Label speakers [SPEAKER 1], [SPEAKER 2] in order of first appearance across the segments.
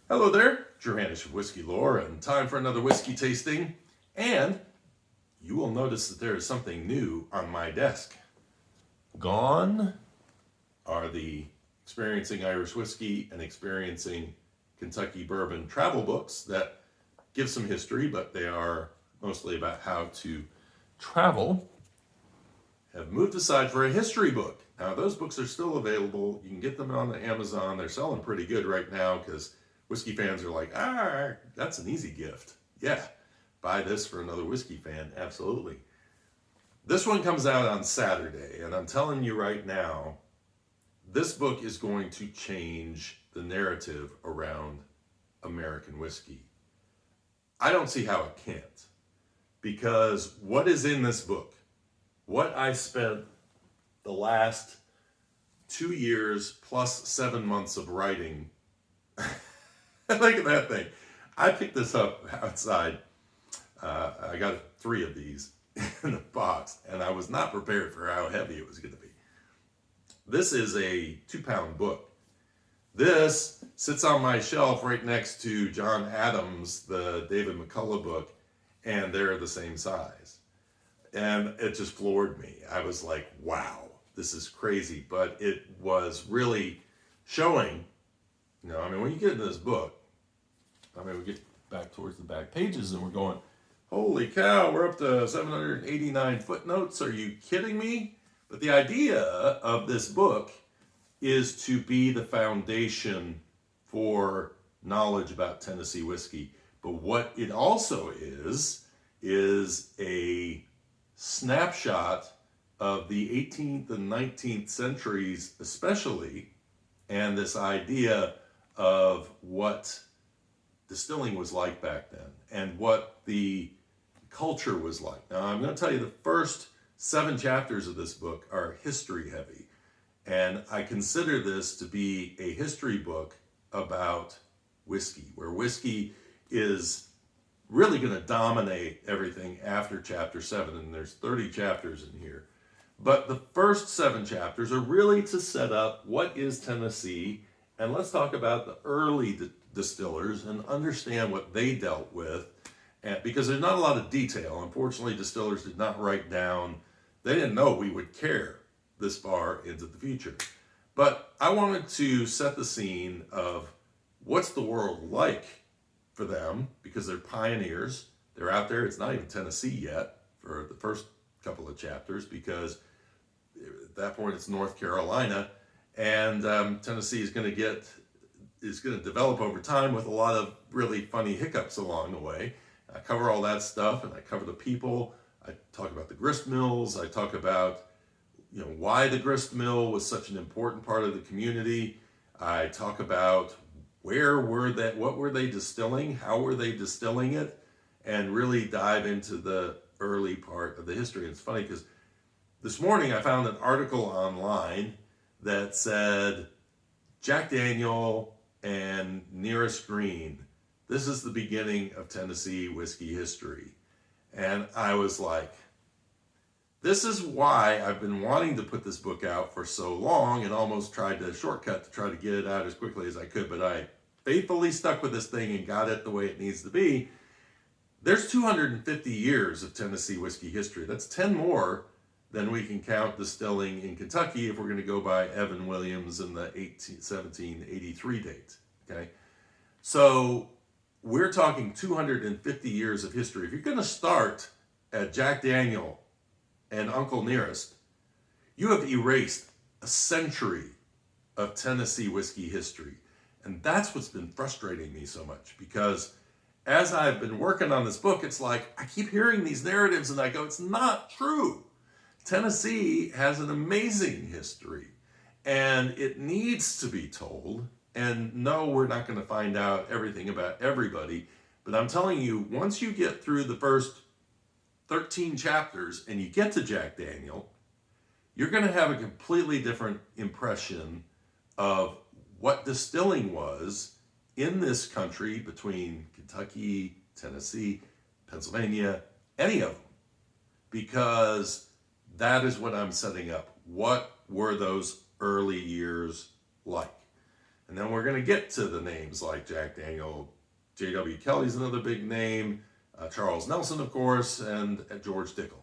[SPEAKER 1] Hello there, Johannes of Whiskey Lore, and time for another whiskey tasting. And you will notice that there is something new on my desk. Gone are the Experiencing Irish Whiskey and Experiencing Kentucky Bourbon travel books that give some history, but they are mostly about how to travel. Have moved aside for a history book. Now, those books are still available. You can get them on Amazon. They're selling pretty good right now because whiskey fans are like, that's an easy gift. Yeah, buy this for another whiskey fan. Absolutely. This one comes out on Saturday, and I'm telling you right now, this book is going to change the narrative around American whiskey. I don't see how it can't, because what is in this book, what I spent the last 2 years plus 7 months of writing. Look at that thing. I picked this up outside. I got 3 of these in a box, and I was not prepared for how heavy it was going to be. This is a 2-pound book. This sits on my shelf right next to John Adams, the David McCullough book, and they're the same size. And it just floored me. I was like, wow, this is crazy. But it was really showing, when you get into this book, we get back towards the back pages and we're going, holy cow, we're up to 789 footnotes. Are you kidding me? But the idea of this book is to be the foundation for knowledge about Tennessee whiskey. But what it also is a snapshot of the 18th and 19th centuries especially, and this idea of what distilling was like back then and what the culture was like. Now, I'm going to tell you the first 7 chapters of this book are history heavy, and I consider this to be a history book about whiskey, where whiskey is really going to dominate everything after chapter 7, and there's 30 chapters in here. But the first 7 chapters are really to set up what is Tennessee, and let's talk about the early distillers and understand what they dealt with, and because there's not a lot of detail. Unfortunately, distillers did not write down. They didn't know we would care this far into the future. But I wanted to set the scene of what's the world like for them, because they're pioneers. They're out there. It's not even Tennessee yet for the first couple of chapters, because at that point it's North Carolina, and Tennessee is going to develop over time with a lot of really funny hiccups along the way. I cover all that stuff, and I cover the people. I talk about the grist mills. I talk about why the grist mill was such an important part of the community. I talk about what were they distilling, how were they distilling it, and really dive into the early part of the history. And it's funny because this morning I found an article online that said Jack Daniel and Nearest Green, this is the beginning of Tennessee whiskey history. And I was like, this is why I've been wanting to put this book out for so long, and almost tried to shortcut to try to get it out as quickly as I could, but I faithfully stuck with this thing and got it the way it needs to be. There's 250 years of Tennessee whiskey history. That's 10 more than we can count distilling in Kentucky if we're going to go by Evan Williams and the 1783 date. Okay, so we're talking 250 years of history. If you're going to start at Jack Daniel and Uncle Nearest, you have erased a century of Tennessee whiskey history. And that's what's been frustrating me so much, because as I've been working on this book, it's like I keep hearing these narratives and I go, it's not true. Tennessee has an amazing history and it needs to be told. And no, we're not going to find out everything about everybody. But I'm telling you, once you get through the first 13 chapters and you get to Jack Daniel, you're going to have a completely different impression of what distilling was in this country between Kentucky, Tennessee, Pennsylvania, any of them. Because that is what I'm setting up. What were those early years like? And then we're going to get to the names like Jack Daniel, J.W. Kelly's another big name, Charles Nelson, of course, and George Dickel.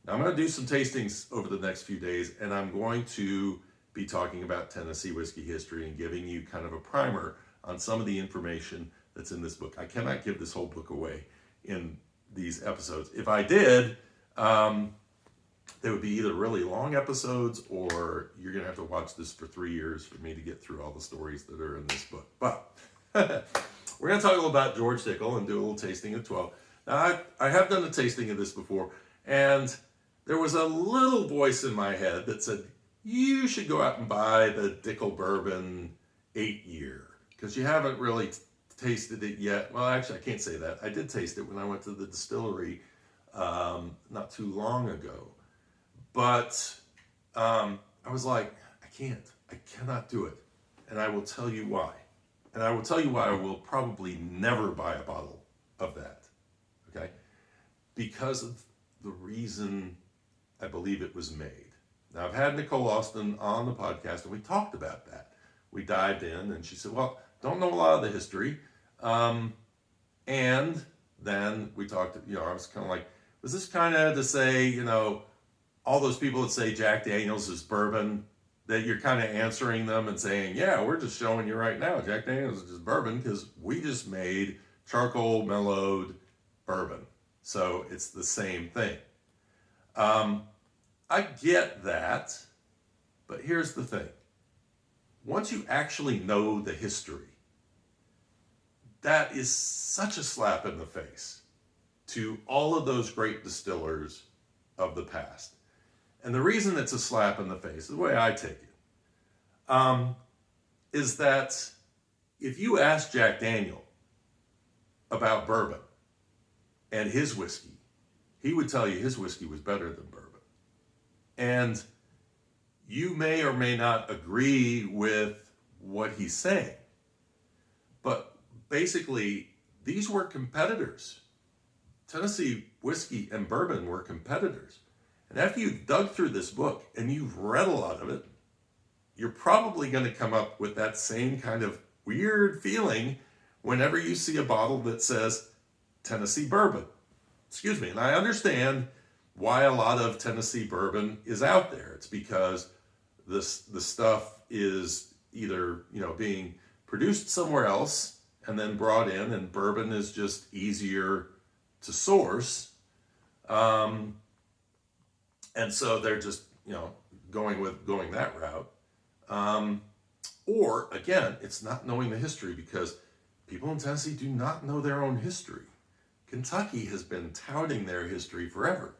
[SPEAKER 1] Now, I'm going to do some tastings over the next few days, and I'm going to be talking about Tennessee whiskey history and giving you kind of a primer on some of the information that's in this book. I cannot give this whole book away in these episodes. If I did, they would be either really long episodes or you're going to have to watch this for 3 years for me to get through all the stories that are in this book. But we're going to talk a little about George Dickel and do a little tasting of 12. Now, I have done a tasting of this before, and there was a little voice in my head that said, you should go out and buy the Dickel Bourbon 8-year, because you haven't really tasted it yet. Well, actually, I can't say that. I did taste it when I went to the distillery not too long ago. But I was like, I cannot do it. And I will tell you why. And I will tell you why I will probably never buy a bottle of that. Okay? Because of the reason I believe it was made. Now, I've had Nicole Austin on the podcast, and we talked about that. We dived in, and she said, well, don't know a lot of the history. And then we talked, I was kind of like, was this kind of to say, all those people that say Jack Daniels is bourbon, that you're kind of answering them and saying, yeah, we're just showing you right now, Jack Daniels is just bourbon because we just made charcoal mellowed bourbon. So it's the same thing. I get that, but here's the thing. Once you actually know the history, that is such a slap in the face to all of those great distillers of the past. And the reason it's a slap in the face, the way I take it, is that if you ask Jack Daniel about bourbon and his whiskey, he would tell you his whiskey was better than bourbon. And you may or may not agree with what he's saying, but basically, these were competitors. Tennessee whiskey and bourbon were competitors. And after you've dug through this book and you've read a lot of it, you're probably going to come up with that same kind of weird feeling whenever you see a bottle that says Tennessee bourbon. Excuse me. And I understand why a lot of Tennessee bourbon is out there. It's because the stuff is either, being produced somewhere else and then brought in, and bourbon is just easier to source. And so they're just, going that route. Or again, it's not knowing the history, because people in Tennessee do not know their own history. Kentucky has been touting their history forever.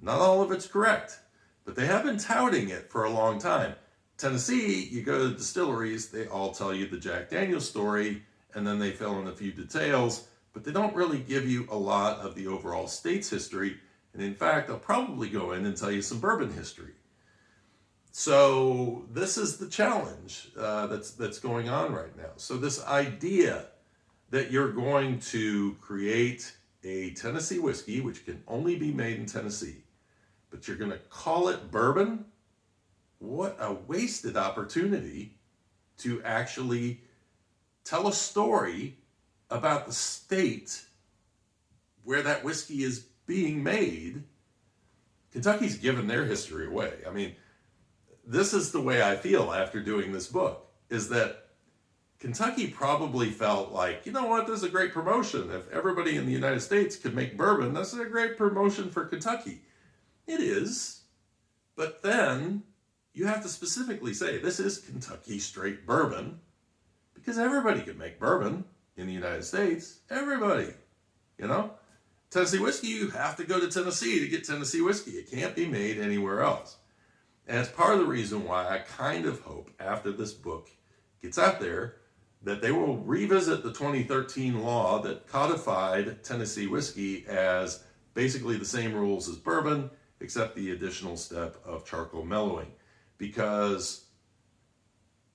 [SPEAKER 1] Not all of it's correct, but they have been touting it for a long time. Tennessee, you go to the distilleries, they all tell you the Jack Daniels story, and then they fill in a few details, but they don't really give you a lot of the overall state's history. And in fact, they'll probably go in and tell you some bourbon history. So this is the challenge that's going on right now. So this idea that you're going to create a Tennessee whiskey, which can only be made in Tennessee, but you're going to call it bourbon, what a wasted opportunity to actually tell a story about the state where that whiskey is being made. Kentucky's given their history away. I mean, this is the way I feel after doing this book, is that Kentucky probably felt like, you know what, this is a great promotion. If everybody in the United States could make bourbon, that's a great promotion for Kentucky. It is, but then you have to specifically say, this is Kentucky straight bourbon, because everybody can make bourbon in the United States. Everybody, Tennessee whiskey, you have to go to Tennessee to get Tennessee whiskey. It can't be made anywhere else. And it's part of the reason why I kind of hope after this book gets out there that they will revisit the 2013 law that codified Tennessee whiskey as basically the same rules as bourbon, except the additional step of charcoal mellowing. Because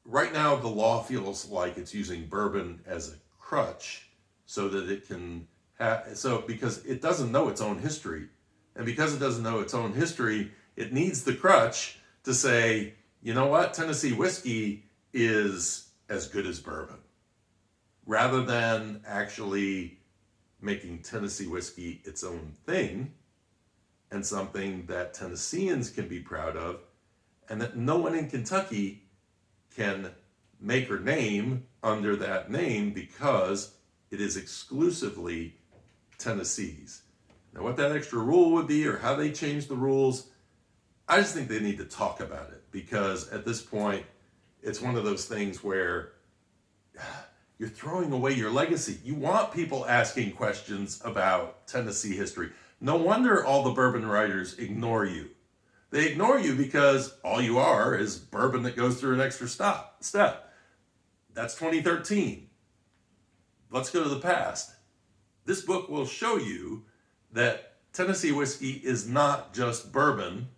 [SPEAKER 1] right now the law feels like it's using bourbon as a crutch so that it can because it doesn't know its own history. And because it doesn't know its own history, it needs the crutch to say, you know what, Tennessee whiskey is as good as bourbon, rather than actually making Tennessee whiskey its own thing and something that Tennesseans can be proud of, and that no one in Kentucky can make or name under that name because it is exclusively Tennessee's. Now, what that extra rule would be or how they change the rules, I just think they need to talk about it, because at this point, it's one of those things where you're throwing away your legacy. You want people asking questions about Tennessee history. No wonder all the bourbon writers ignore you. They ignore you because all you are is bourbon that goes through an extra step. That's 2013. Let's go to the past. This book will show you that Tennessee whiskey is not just bourbon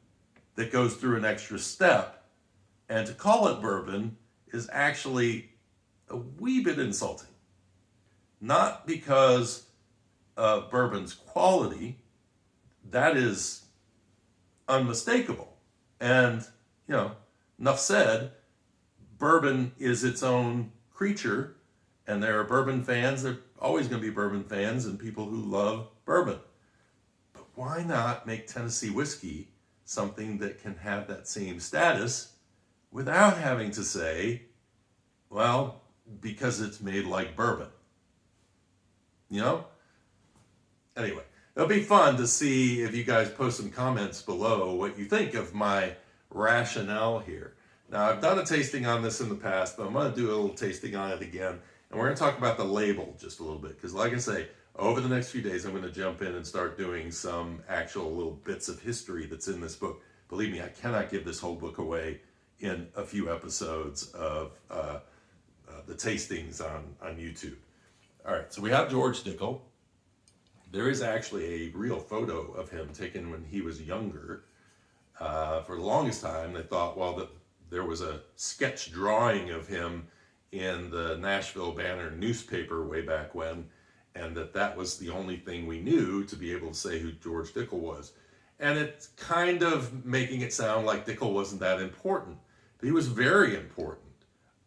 [SPEAKER 1] that goes through an extra step, and to call it bourbon is actually a wee bit insulting. Not because of bourbon's quality, that is unmistakable. And, enough said, bourbon is its own creature, and there are bourbon fans, there are always going to be bourbon fans and people who love bourbon. But why not make Tennessee whiskey something that can have that same status without having to say, well, because it's made like bourbon? Anyway, it'll be fun to see if you guys post some comments below what you think of my rationale here. Now, I've done a tasting on this in the past, but I'm going to do a little tasting on it again. And we're going to talk about the label just a little bit. Because like I say, over the next few days, I'm going to jump in and start doing some actual little bits of history that's in this book. Believe me, I cannot give this whole book away in a few episodes of the tastings on YouTube. All right, so we have George Dickel. There is actually a real photo of him taken when he was younger. For the longest time, they thought, that there was a sketch drawing of him in the Nashville Banner newspaper way back when, and that was the only thing we knew to be able to say who George Dickel was. And it's kind of making it sound like Dickel wasn't that important, but he was very important.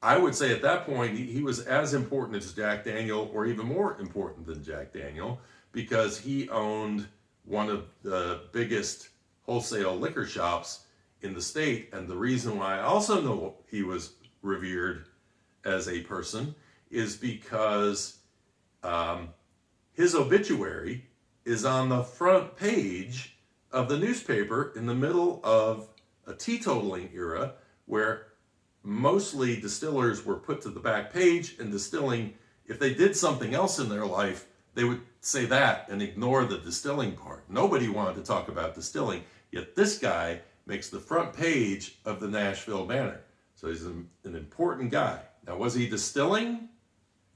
[SPEAKER 1] I would say at that point, he was as important as Jack Daniel, or even more important than Jack Daniel, because he owned one of the biggest wholesale liquor shops in the state. And the reason why I also know he was revered as a person is because his obituary is on the front page of the newspaper in the middle of a teetotaling era where mostly distillers were put to the back page, and distilling, if they did something else in their life, they would say that and ignore the distilling part. Nobody wanted to talk about distilling, yet this guy makes the front page of the Nashville Banner. So he's an important guy. Now, was he distilling?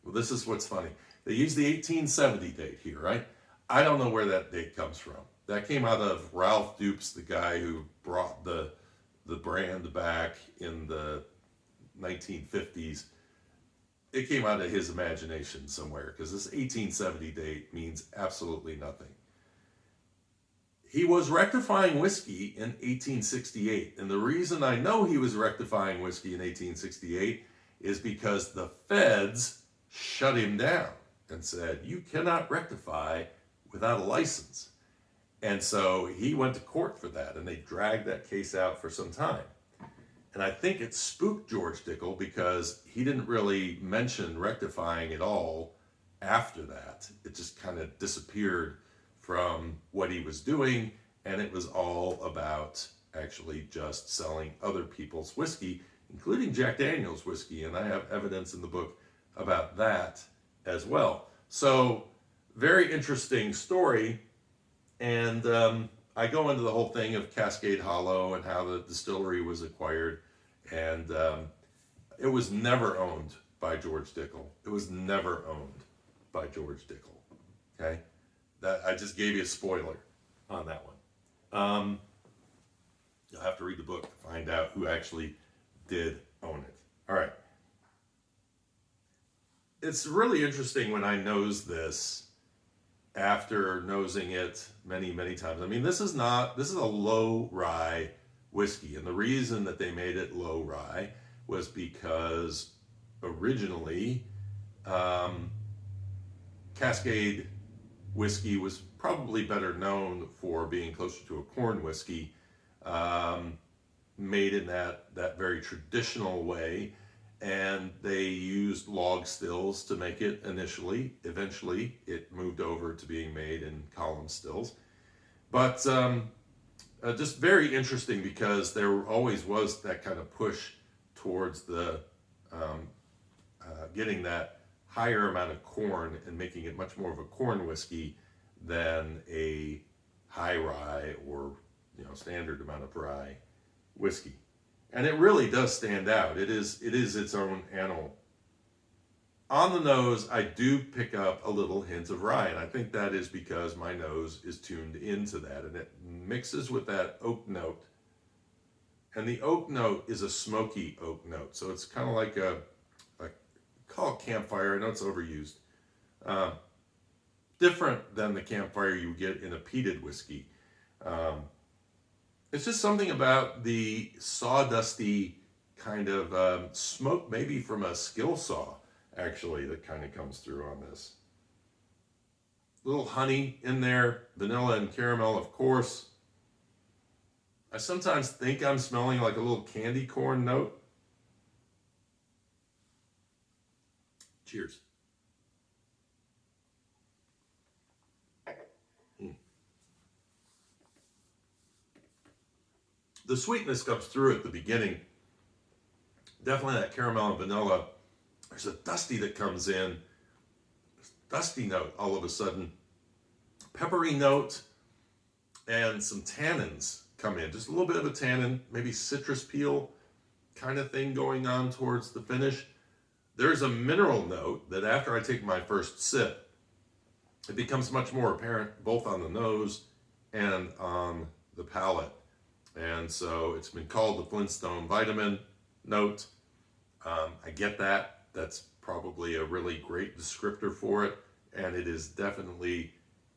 [SPEAKER 1] Well, this is what's funny. They use the 1870 date here, right? I don't know where that date comes from. That came out of Ralph Dupes, the guy who brought the brand back in the 1950s. It came out of his imagination somewhere, because this 1870 date means absolutely nothing. He was rectifying whiskey in 1868. And the reason I know he was rectifying whiskey in 1868 is because the feds shut him down and said, you cannot rectify without a license. And so he went to court for that, and they dragged that case out for some time. And I think it spooked George Dickel because he didn't really mention rectifying at all after that. It just kind of disappeared from what he was doing, and it was all about actually just selling other people's whiskey, including Jack Daniel's whiskey, and I have evidence in the book about that as well. So, very interesting story, and I go into the whole thing of Cascade Hollow and how the distillery was acquired, and it was never owned by George Dickel. It was never owned by George Dickel, okay? That I just gave you a spoiler on that one. You'll have to read the book to find out who actually did own it. All right. It's really interesting when I nose this after nosing it many, many times. I mean, this is a low rye whiskey. And the reason that they made it low rye was because originally, Cascade whiskey was probably better known for being closer to a corn whiskey, made in that very traditional way. And they used log stills to make it initially. Eventually, it moved over to being made in column stills. But just very interesting, because there always was that kind of push towards the getting that higher amount of corn and making it much more of a corn whiskey than a high rye or standard amount of rye whiskey. And it really does stand out. It is its own animal. On the nose, I do pick up a little hint of rye, and I think that is because my nose is tuned into that, and it mixes with that oak note. And the oak note is a smoky oak note, so it's kind of like a call it campfire. I know it's overused. Different than the campfire you get in a peated whiskey. It's just something about the sawdusty kind of smoke, maybe from a skill saw, actually, that kind of comes through on this. Little honey in there, vanilla and caramel, of course. I sometimes think I'm smelling like a little candy corn note. Cheers. The sweetness comes through at the beginning. Definitely that caramel and vanilla. There's a dusty that comes in. Dusty note all of a sudden. Peppery note and some tannins come in. Just a little bit of a tannin, maybe citrus peel kind of thing going on towards the finish. There's a mineral note that after I take my first sip, it becomes much more apparent both on the nose and on the palate. And so it's been called the Flintstone vitamin note. I get that. That's probably a really great descriptor for it. And it is definitely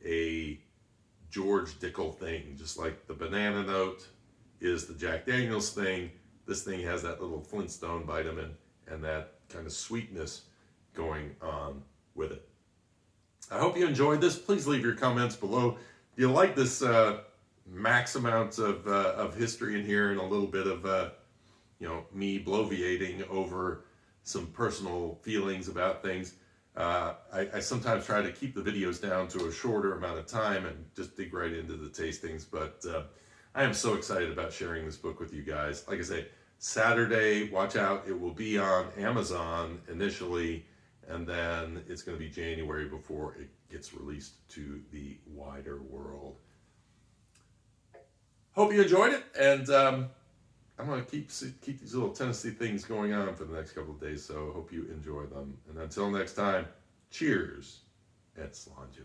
[SPEAKER 1] a George Dickel thing. Just like the banana note is the Jack Daniels thing, this thing has that little Flintstone vitamin and that kind of sweetness going on with it. I hope you enjoyed this. Please leave your comments below. If you like this max amount of history in here and a little bit of me bloviating over some personal feelings about things, I sometimes try to keep the videos down to a shorter amount of time and just dig right into the tastings. But I am so excited about sharing this book with you guys. Like I say, Saturday, watch out, it will be on Amazon initially, and then it's going to be January before it gets released to the wider world. Hope you enjoyed it, and I'm going to keep these little Tennessee things going on for the next couple of days, so hope you enjoy them. And until next time, cheers at Slainte.